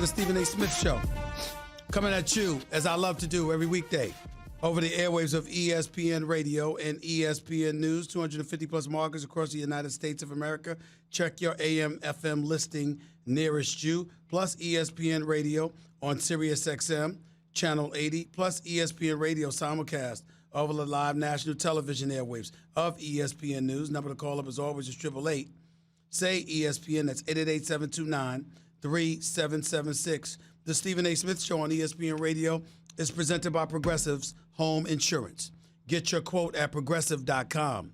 The Stephen A. Smith Show. Coming at you, as I love to do every weekday, over the airwaves of ESPN Radio and ESPN News, 250-plus markets across the United States of America. Check your AM, FM listing nearest you, plus ESPN Radio on SiriusXM, Channel 80, plus ESPN Radio simulcast over the live national television airwaves of ESPN News. Number to call up, as always, is 888. Say ESPN, that's 888-729-3776. The Stephen A. Smith Show on ESPN Radio is presented by Progressive's Home Insurance. Get your quote at progressive.com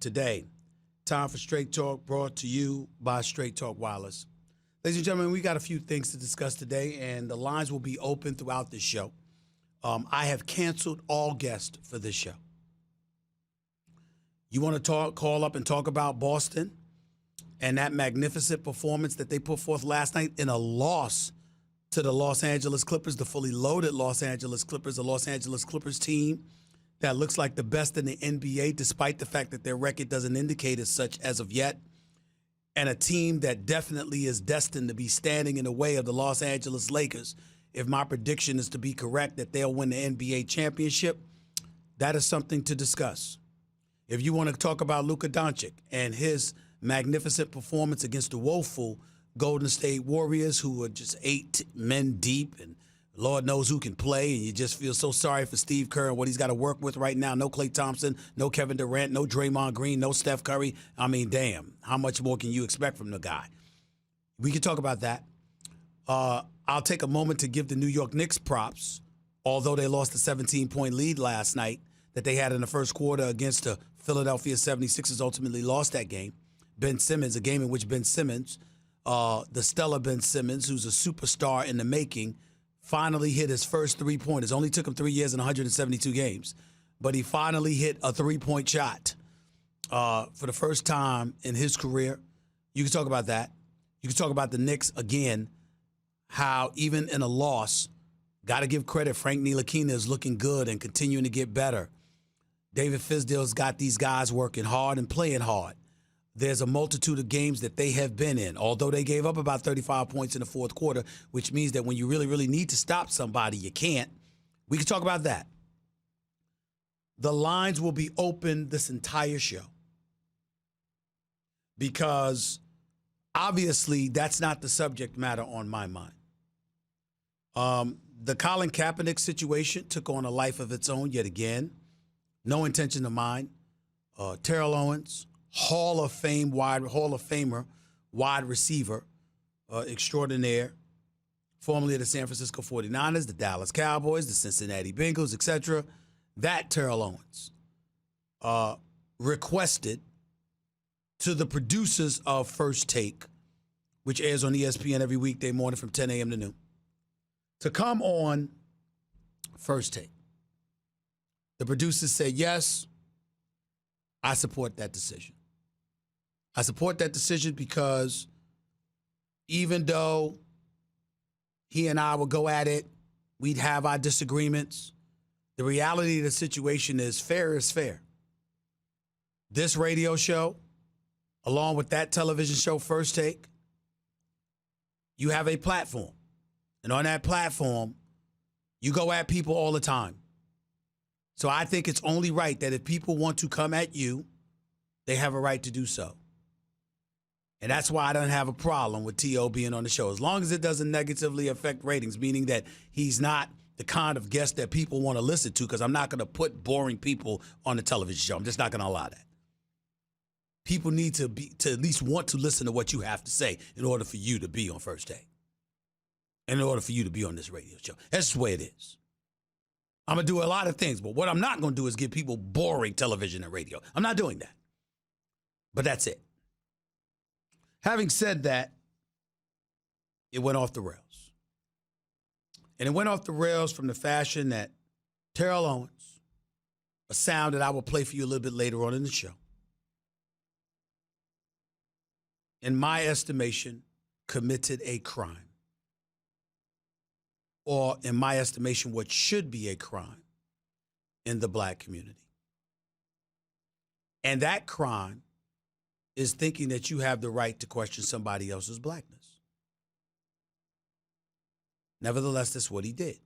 today. Time for Straight Talk, brought to you by Straight Talk Wireless. Ladies and gentlemen, we got a few things to discuss today, and the lines will be open throughout this show. I have canceled all guests for this show. You want to call up and talk about Boston and that magnificent performance that they put forth last night in a loss to the Los Angeles Clippers, the fully loaded Los Angeles Clippers, the Los Angeles Clippers team that looks like the best in the NBA, despite the fact that their record doesn't indicate as such as of yet, and a team that definitely is destined to be standing in the way of the Los Angeles Lakers. If my prediction is to be correct that they'll win the NBA championship, that is something to discuss. If you want to talk about Luka Doncic and his magnificent performance against the woeful Golden State Warriors, who are just 8 men deep, and Lord knows who can play, and you just feel so sorry for Steve Kerr and what he's got to work with right now. No Klay Thompson, no Kevin Durant, no Draymond Green, no Steph Curry. I mean, damn, how much more can you expect from the guy? We can talk about that. I'll take a moment to give the New York Knicks props, although they lost a 17-point lead last night that they had in the first quarter against the Philadelphia 76ers, ultimately lost that game. Ben Simmons, a game in which Ben Simmons, the stellar Ben Simmons, who's a superstar in the making, finally hit his first three-pointers. Only took him 3 years and 172 games. But he finally hit a three-point shot for the first time in his career. You can talk about that. You can talk about the Knicks again, how even in a loss, got to give credit, Frank Ntilikina is looking good and continuing to get better. David Fizdale's got these guys working hard and playing hard. There's a multitude of games that they have been in, although they gave up about 35 points in the fourth quarter, which means that when you really, really need to stop somebody, you can't. We can talk about that. The lines will be open this entire show because obviously that's not the subject matter on my mind. The Colin Kaepernick situation took on a life of its own yet again. No intention of mine. Terrell Owens, Hall of Famer, wide receiver extraordinaire, formerly of the San Francisco 49ers, the Dallas Cowboys, the Cincinnati Bengals, etc. That Terrell Owens requested to the producers of First Take, which airs on ESPN every weekday morning from 10 a.m. to noon, to come on First Take. The producers said, yes, I support that decision. I support that decision because even though he and I would go at it, we'd have our disagreements, the reality of the situation is fair is fair. This radio show, along with that television show, First Take, you have a platform. And on that platform, you go at people all the time. So I think it's only right that if people want to come at you, they have a right to do so. And that's why I don't have a problem with T.O. being on the show, as long as it doesn't negatively affect ratings, meaning that he's not the kind of guest that people want to listen to, because I'm not going to put boring people on the television show. I'm just not going to allow that. People need to at least want to listen to what you have to say in order for you to be on First Take, and in order for you to be on this radio show. That's the way it is. I'm going to do a lot of things, but what I'm not going to do is give people boring television and radio. I'm not doing that. But that's it. Having said that, it went off the rails. And it went off the rails from the fashion that Terrell Owens, a sound that I will play for you a little bit later on in the show, in my estimation, committed a crime. Or, in my estimation, what should be a crime in the black community. And that crime is thinking that you have the right to question somebody else's blackness. Nevertheless, that's what he did.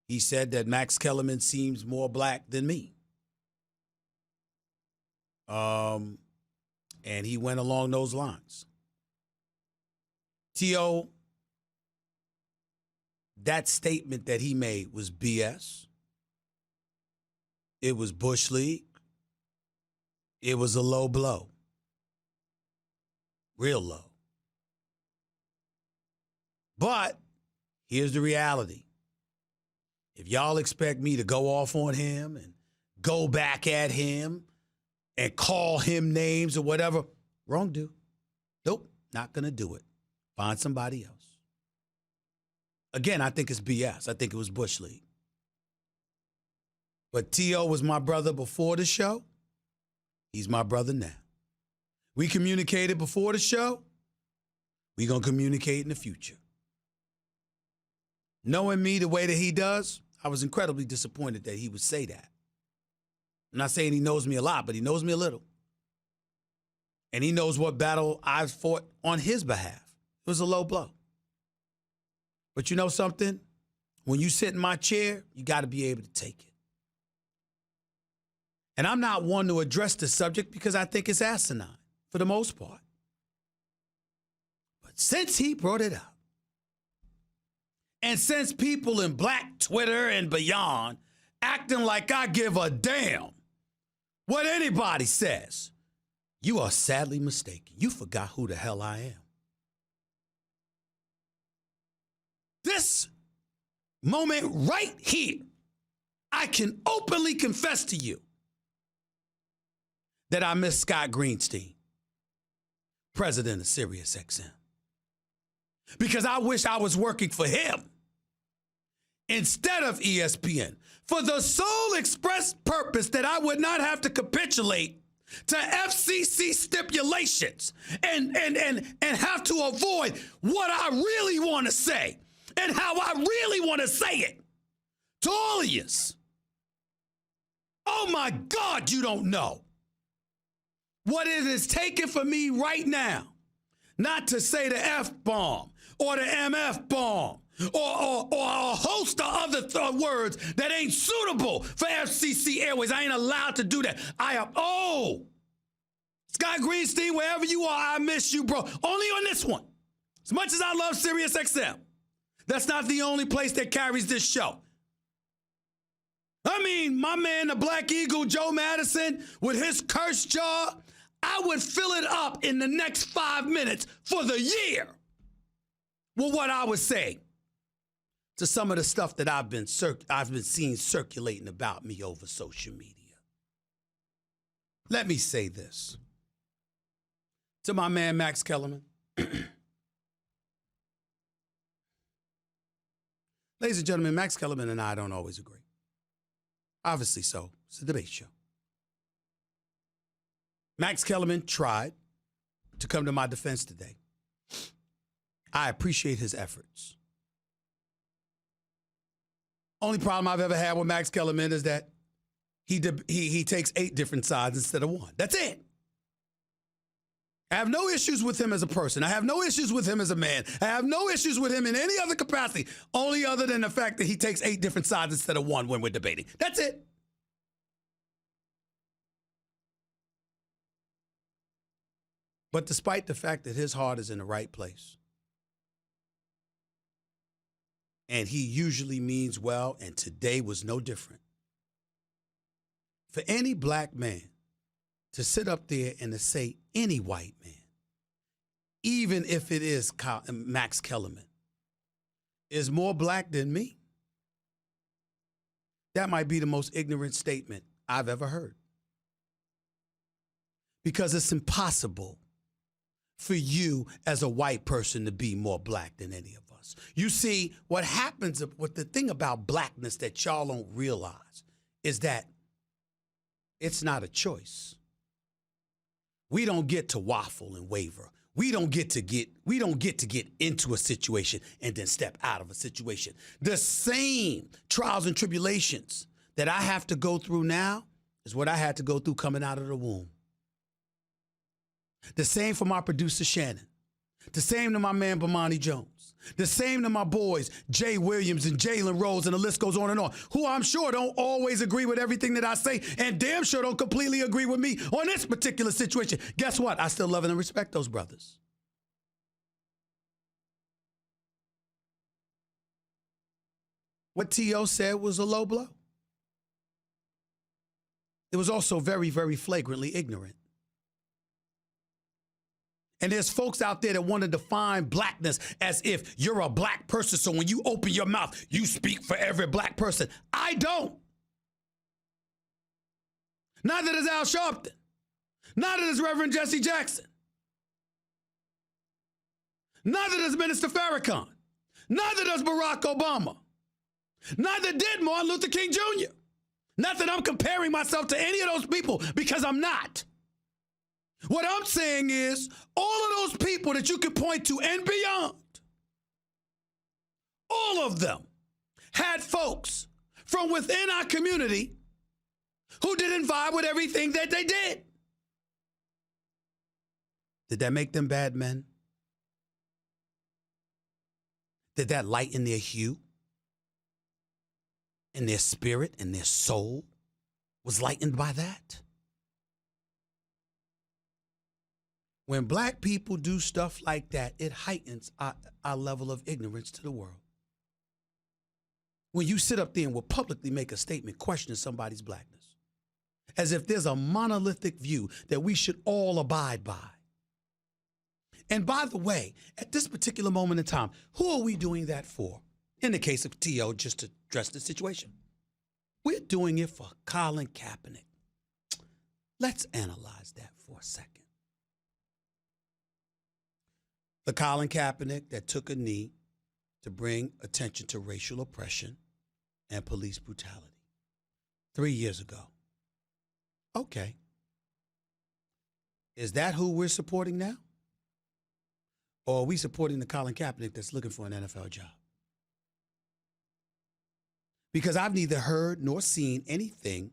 He said that Max Kellerman seems more black than me. And he went along those lines. T.O., that statement that he made was BS. It was Bush League. It was a low blow. Real low. But here's the reality. If y'all expect me to go off on him and go back at him and call him names or whatever, wrong dude. Nope, not going to do it. Find somebody else. Again, I think it's BS. I think it was Bush League. But T.O. was my brother before the show. He's my brother now. We communicated before the show. We're going to communicate in the future. Knowing me the way that he does, I was incredibly disappointed that he would say that. I'm not saying he knows me a lot, but he knows me a little. And he knows what battle I've fought on his behalf. It was a low blow. But you know something? When you sit in my chair, you got to be able to take it. And I'm not one to address the subject because I think it's asinine for the most part. But since he brought it up, and since people in Black Twitter and beyond acting like I give a damn what anybody says, you are sadly mistaken. You forgot who the hell I am. This moment right here, I can openly confess to you that I miss Scott Greenstein, president of SiriusXM. Because I wish I was working for him instead of ESPN for the sole express purpose that I would not have to capitulate to FCC stipulations and have to avoid what I really want to say and how I really want to say it to all of you. Oh my God, you don't know what it is taking for me right now not to say the F-bomb or the MF-bomb or a host of other words that ain't suitable for FCC Airways. I ain't allowed to do that. Scott Greenstein, wherever you are, I miss you, bro. Only on this one. As much as I love SiriusXM, that's not the only place that carries this show. I mean, my man, the Black Eagle, Joe Madison, with his cursed jaw, I would fill it up in the next 5 minutes for the year with what I would say to some of the stuff that I've been seeing circulating about me over social media. Let me say this to my man, Max Kellerman. Ladies and gentlemen, Max Kellerman and I don't always agree. Obviously so. It's a debate show. Max Kellerman tried to come to my defense today. I appreciate his efforts. Only problem I've ever had with Max Kellerman is that he takes 8 different sides instead of 1. That's it. I have no issues with him as a person. I have no issues with him as a man. I have no issues with him in any other capacity, only other than the fact that he takes 8 different sides instead of 1 when we're debating. That's it. But despite the fact that his heart is in the right place, and he usually means well, and today was no different, for any black man to sit up there and to say any white man, even if it is Max Kellerman, is more black than me, that might be the most ignorant statement I've ever heard. Because it's impossible for you as a white person to be more black than any of us. You see, what happens with the thing about blackness that y'all don't realize is that it's not a choice. We don't get to waffle and waver. We don't get to get into a situation and then step out of a situation. The same trials and tribulations that I have to go through now is what I had to go through coming out of the womb. The same for my producer, Shannon. The same to my man, Bomani Jones. The same to my boys, Jay Williams and Jalen Rose, and the list goes on, who I'm sure don't always agree with everything that I say and damn sure don't completely agree with me on this particular situation. Guess what? I still love and respect those brothers. What T.O. said was a low blow. It was also very, very flagrantly ignorant. And there's folks out there that want to define blackness as if you're a black person, so when you open your mouth, you speak for every black person. I don't. Neither does Al Sharpton. Neither does Reverend Jesse Jackson. Neither does Minister Farrakhan. Neither does Barack Obama. Neither did Martin Luther King Jr. Not that I'm comparing myself to any of those people, because I'm not. What I'm saying is all of those people that you can point to and beyond, all of them had folks from within our community who didn't vibe with everything that they did. Did that make them bad men? Did that lighten their hue? And their spirit and their soul was lightened by that? When black people do stuff like that, it heightens our level of ignorance to the world. When you sit up there and will publicly make a statement questioning somebody's blackness, as if there's a monolithic view that we should all abide by. And by the way, at this particular moment in time, who are we doing that for? In the case of T.O., just to address the situation, we're doing it for Colin Kaepernick. Let's analyze that for a second. The Colin Kaepernick that took a knee to bring attention to racial oppression and police brutality 3 years ago. Okay. Is that who we're supporting now? Or are we supporting the Colin Kaepernick that's looking for an NFL job? Because I've neither heard nor seen anything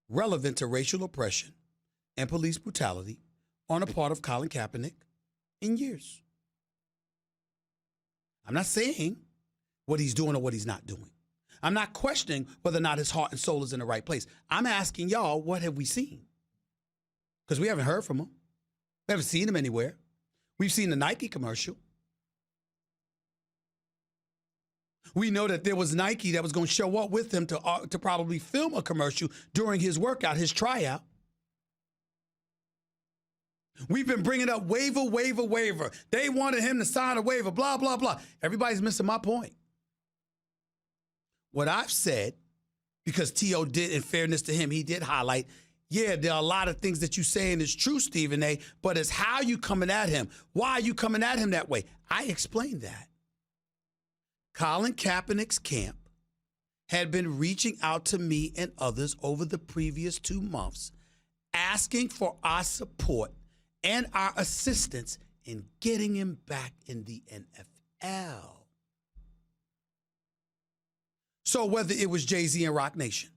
relevant to racial oppression and police brutality on the part of Colin Kaepernick in years. I'm not saying what he's doing or what he's not doing. I'm not questioning whether or not his heart and soul is in the right place. I'm asking y'all, what have we seen? Because we haven't heard from him. We haven't seen him anywhere. We've seen the Nike commercial. We know that there was Nike that was going to show up with him to probably film a commercial during his workout, his tryout. We've been bringing up waiver. They wanted him to sign a waiver, blah, blah, blah. Everybody's missing my point. What I've said, because T.O. did, in fairness to him, he did highlight, yeah, there are a lot of things that you're saying is true, Stephen A., but it's how you coming at him. Why are you coming at him that way? I explained that. Colin Kaepernick's camp had been reaching out to me and others over the previous 2 months, asking for our support and our assistance in getting him back in the NFL. So whether it was Jay-Z and Rock Nation,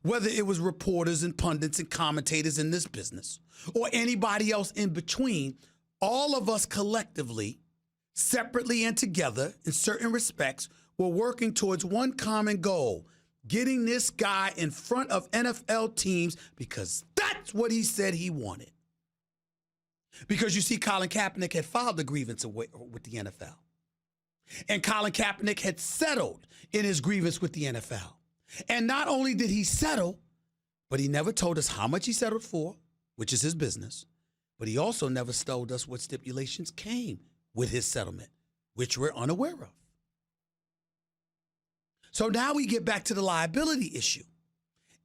whether it was reporters and pundits and commentators in this business, or anybody else in between, all of us collectively, separately and together, in certain respects, were working towards one common goal: getting this guy in front of NFL teams, because that's what he said he wanted. Because you see, Colin Kaepernick had filed a grievance with the NFL. And Colin Kaepernick had settled in his grievance with the NFL. And not only did he settle, but he never told us how much he settled for, which is his business, but he also never told us what stipulations came with his settlement, which we're unaware of. So now we get back to the liability issue.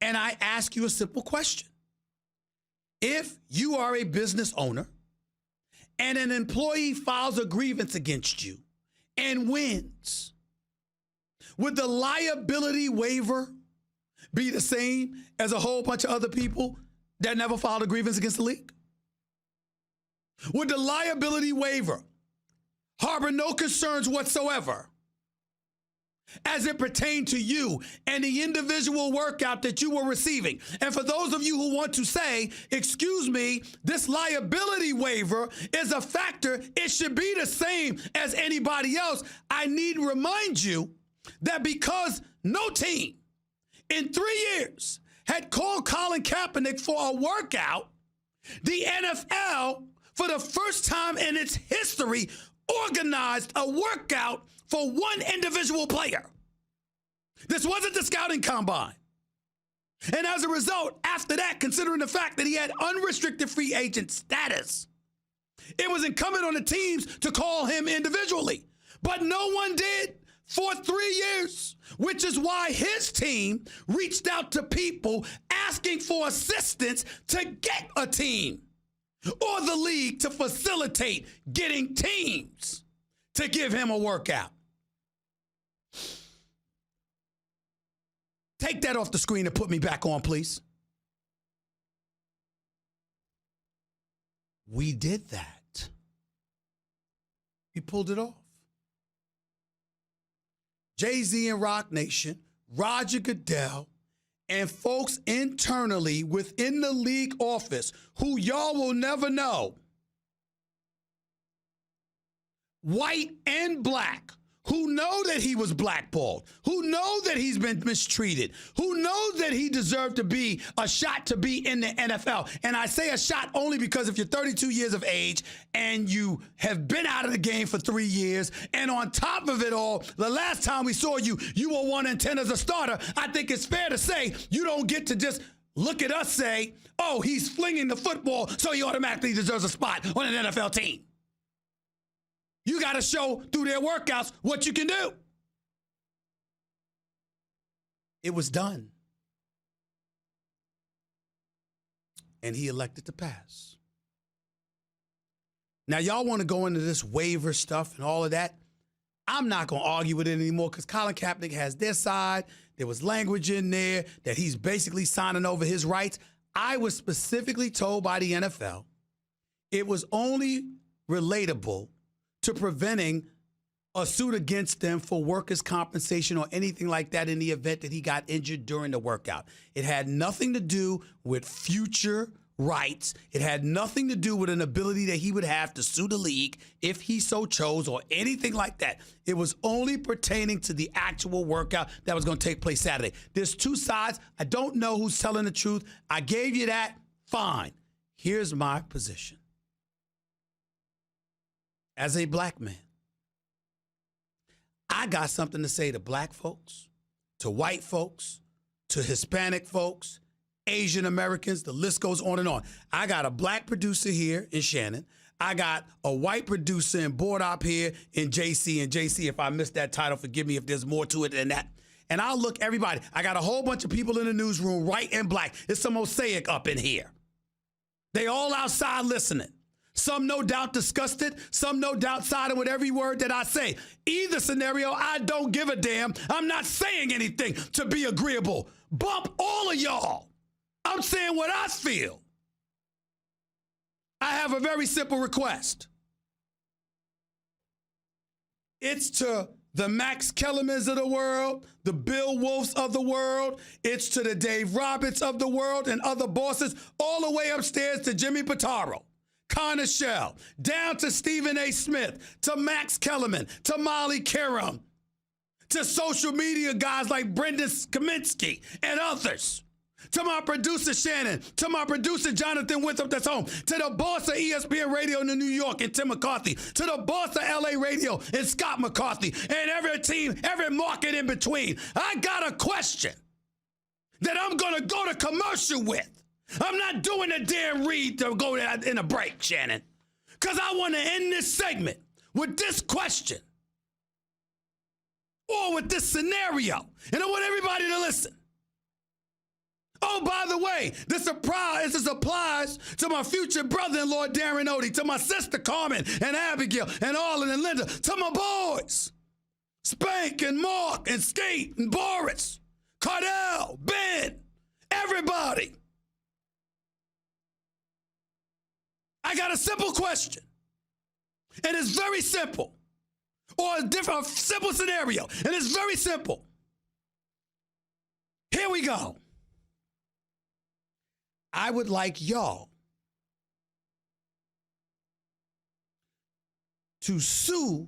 And I ask you a simple question. If you are a business owner and an employee files a grievance against you and wins, would the liability waiver be the same as a whole bunch of other people that never filed a grievance against the league? Would the liability waiver harbor no concerns whatsoever as it pertained to you and the individual workout that you were receiving. And for those of you who want to say, excuse me, this liability waiver is a factor, it should be the same as anybody else, I need to remind you that because no team in 3 years had called Colin Kaepernick for a workout, the NFL, for the first time in its history, organized a workout for one individual player. This wasn't the scouting combine. And as a result, after that, considering the fact that he had unrestricted free agent status, it was incumbent on the teams to call him individually. But no one did for 3 years, which is why his team reached out to people asking for assistance to get a team, or the league to facilitate getting teams to give him a workout. Take that off the screen and put me back on, please. We did that. We pulled it off. Jay-Z and Rock Nation, Roger Goodell, and folks internally within the league office who y'all will never know, white and black, who know that he was blackballed, who know that he's been mistreated, who know that he deserved to be a shot to be in the NFL. And I say a shot only because if you're 32 years of age and you have been out of the game for 3 years, and on top of it all, the last time we saw you, you were 1-10 as a starter, I think it's fair to say you don't get to just look at us say, oh, he's flinging the football, so he automatically deserves a spot on an NFL team. You got to show through their workouts what you can do. It was done. And he elected to pass. Now, y'all want to go into this waiver stuff and all of that. I'm not going to argue with it anymore because Colin Kaepernick has their side. There was language in there that he's basically signing over his rights. I was specifically told by the NFL it was only relatable to preventing a suit against them for workers' compensation or anything like that in the event that he got injured during the workout. It had nothing to do with future rights. It had nothing to do with an ability that he would have to sue the league if he so chose or anything like that. It was only pertaining to the actual workout that was going to take place Saturday. There's two sides. I don't know who's telling the truth. I gave you that. Fine. Here's my position. As a black man, I got something to say to black folks, to white folks, to Hispanic folks, Asian Americans, the list goes on and on. I got a black producer here in Shannon. I got a white producer in board op here in JC. And JC, if I missed that title, forgive me if there's more to it than that. And I'll look everybody. I got a whole bunch of people in the newsroom, white and black. It's some mosaic up in here. They all outside listening. Some no doubt disgusted, some no doubt siding with every word that I say. Either scenario, I don't give a damn. I'm not saying anything to be agreeable. Bump all of y'all. I'm saying what I feel. I have a very simple request. It's to the Max Kellermans of the world, the Bill Wolfs of the world. It's to the Dave Roberts of the world and other bosses, all the way upstairs to Jimmy Pitaro, Connor Shell, down to Stephen A. Smith, to Max Kellerman, to Molly Karam, to social media guys like Brendan Kaminsky and others, to my producer Shannon, to my producer Jonathan Winthrop that's home, to the boss of ESPN Radio in New York and Tim McCarthy, to the boss of LA Radio and Scott McCarthy, and every team, every market in between. I got a question that I'm going to go to commercial with. I'm not doing a damn read to go in a break, Shannon, because I want to end this segment with this question or with this scenario, and I want everybody to listen. Oh, by the way, this applies to my future brother-in-law, Darren Odie, to my sister, Carmen, and Abigail, and Arlen and Linda, to my boys, Spank and Mark and Skate and Boris, Cardell, Ben, everybody. I got a simple question, and it's very simple. Or for a simple scenario, and it's very simple. Here we go. I would like y'all to sue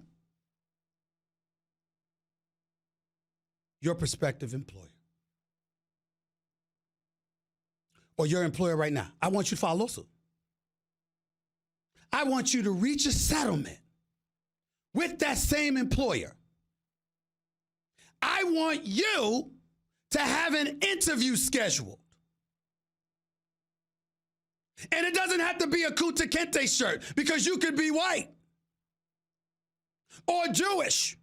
your prospective employer or your employer right now. I want you to file a lawsuit. I want you to reach a settlement with that same employer. I want you to have an interview scheduled. And it doesn't have to be a Kunta Kinte shirt, because you could be white or Jewish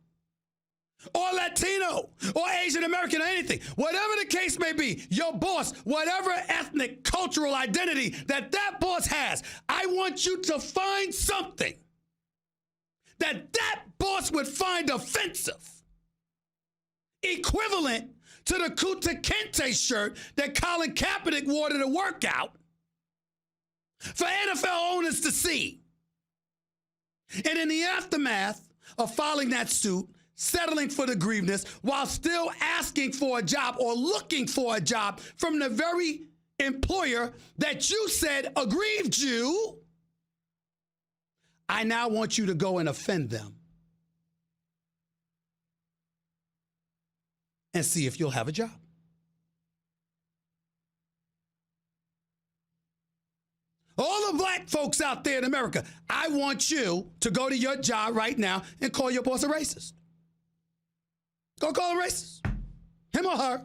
or Latino or Asian American or anything. Whatever the case may be, your boss, whatever ethnic, cultural identity that boss has, I want you to find something that boss would find offensive, equivalent to the Kunta Kinte shirt that Colin Kaepernick wore to the workout, for NFL owners to see. And in the aftermath of filing that suit, settling for the grievance, while still asking for a job or looking for a job from the very employer that you said aggrieved you, I now want you to go and offend them and see if you'll have a job. All the black folks out there in America, I want you to go to your job right now and call your boss a racist. Go call him racist. Him or her.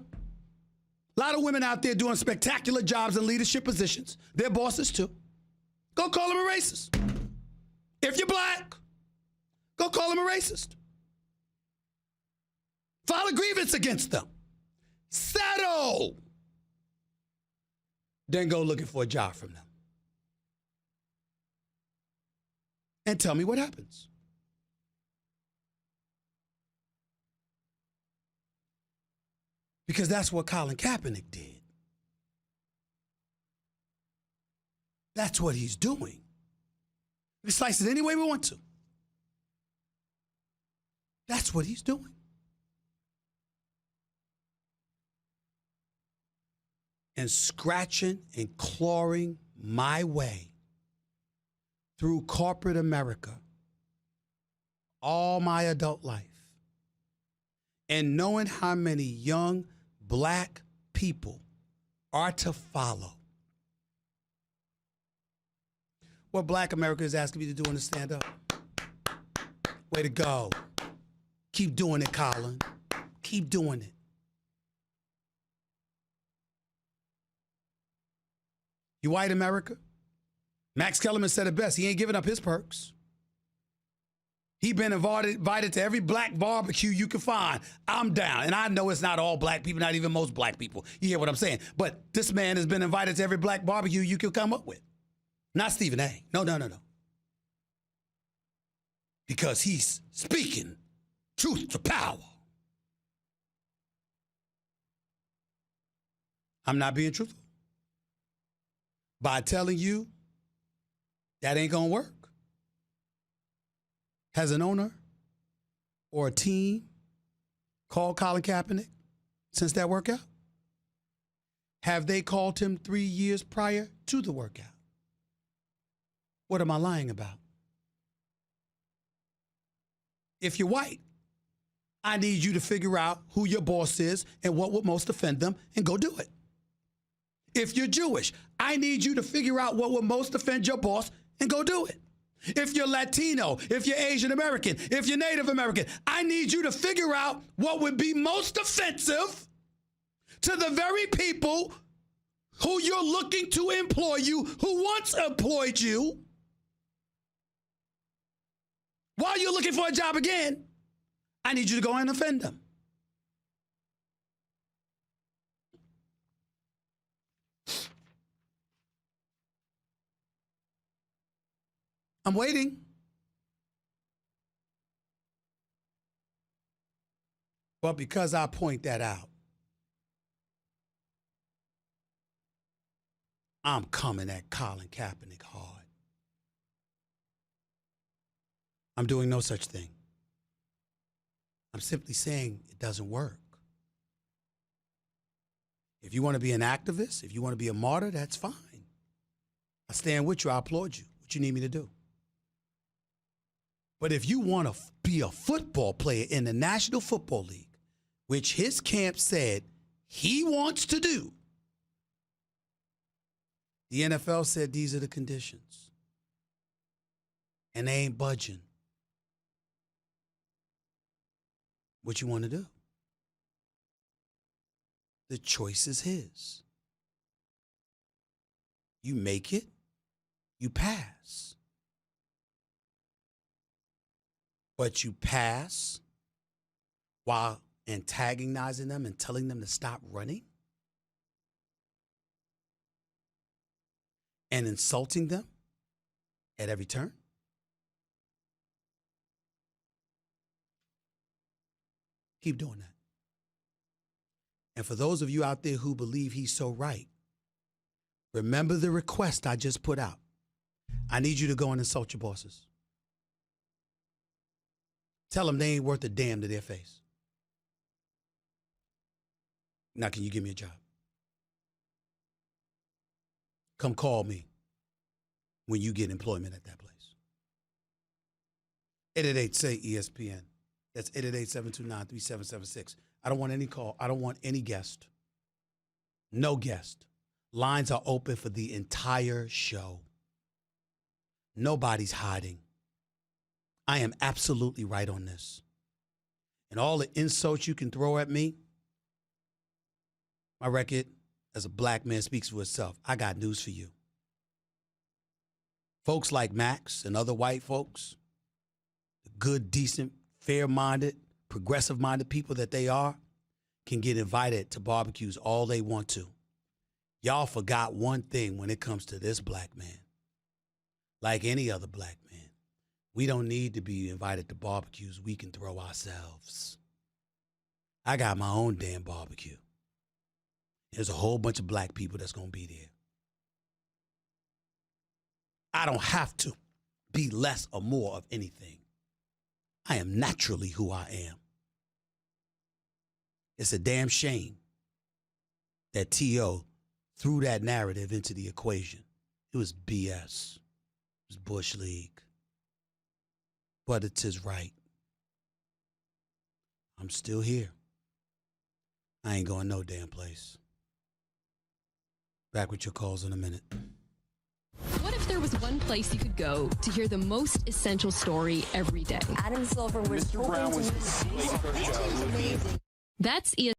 A lot of women out there doing spectacular jobs in leadership positions. They're bosses too. Go call him a racist. If you're black, go call him a racist. File a grievance against them. Settle. Then go looking for a job from them. And tell me what happens. Because that's what Colin Kaepernick did. That's what he's doing. We slice it any way we want to. That's what he's doing. And scratching and clawing my way through corporate America all my adult life, and knowing how many young black people are to follow what black America is asking me to do in the stand up. Way to go. Keep doing it, Colin. Keep doing it. You white America? Max Kellerman said it best. He ain't giving up his perks. He been invited to every black barbecue you can find. I'm down. And I know it's not all black people, not even most black people. You hear what I'm saying? But this man has been invited to every black barbecue you can come up with. Not Stephen A. No. Because he's speaking truth to power. I'm not being truthful by telling you that ain't gonna work. Has an owner or a team called Colin Kaepernick since that workout? Have they called him 3 years prior to the workout? What am I lying about? If you're white, I need you to figure out who your boss is and what would most offend them and go do it. If you're Jewish, I need you to figure out what would most offend your boss and go do it. If you're Latino, if you're Asian American, if you're Native American, I need you to figure out what would be most offensive to the very people who you're looking to employ you, who once employed you, while you're looking for a job again. I need you to go and offend them. I'm waiting. But because I point that out, I'm coming at Colin Kaepernick hard. I'm doing no such thing. I'm simply saying it doesn't work. If you want to be an activist, if you want to be a martyr, that's fine. I stand with you. I applaud you. What you need me to do? But if you want to be a football player in the National Football League, which his camp said he wants to do, the NFL said these are the conditions. And they ain't budging. What you want to do? The choice is his. You make it, you pass. But you pass while antagonizing them and telling them to stop running and insulting them at every turn. Keep doing that. And for those of you out there who believe he's so right, remember the request I just put out. I need you to go and insult your bosses. Tell them they ain't worth a damn to their face. Now, can you give me a job? Come call me when you get employment at that place. 888-SAY-ESPN. That's 888-729-3776. I don't want any call. I don't want any guest. No guest. Lines are open for the entire show. Nobody's hiding. I am absolutely right on this. And all the insults you can throw at me, my record as a black man speaks for itself. I got news for you. Folks like Max and other white folks, the good, decent, fair-minded, progressive-minded people that they are, can get invited to barbecues all they want to. Y'all forgot one thing when it comes to this black man. Like any other black man, we don't need to be invited to barbecues we can throw ourselves. I got my own damn barbecue. There's a whole bunch of black people that's going to be there. I don't have to be less or more of anything. I am naturally who I am. It's a damn shame that T.O. threw that narrative into the equation. It was BS. It was Bush League. But it's his right. I'm still here. I ain't going no damn place. Back with your calls in a minute. What if there was one place you could go to hear the most essential story every day? Adam Silver was Mr. Brown was That's ESPN.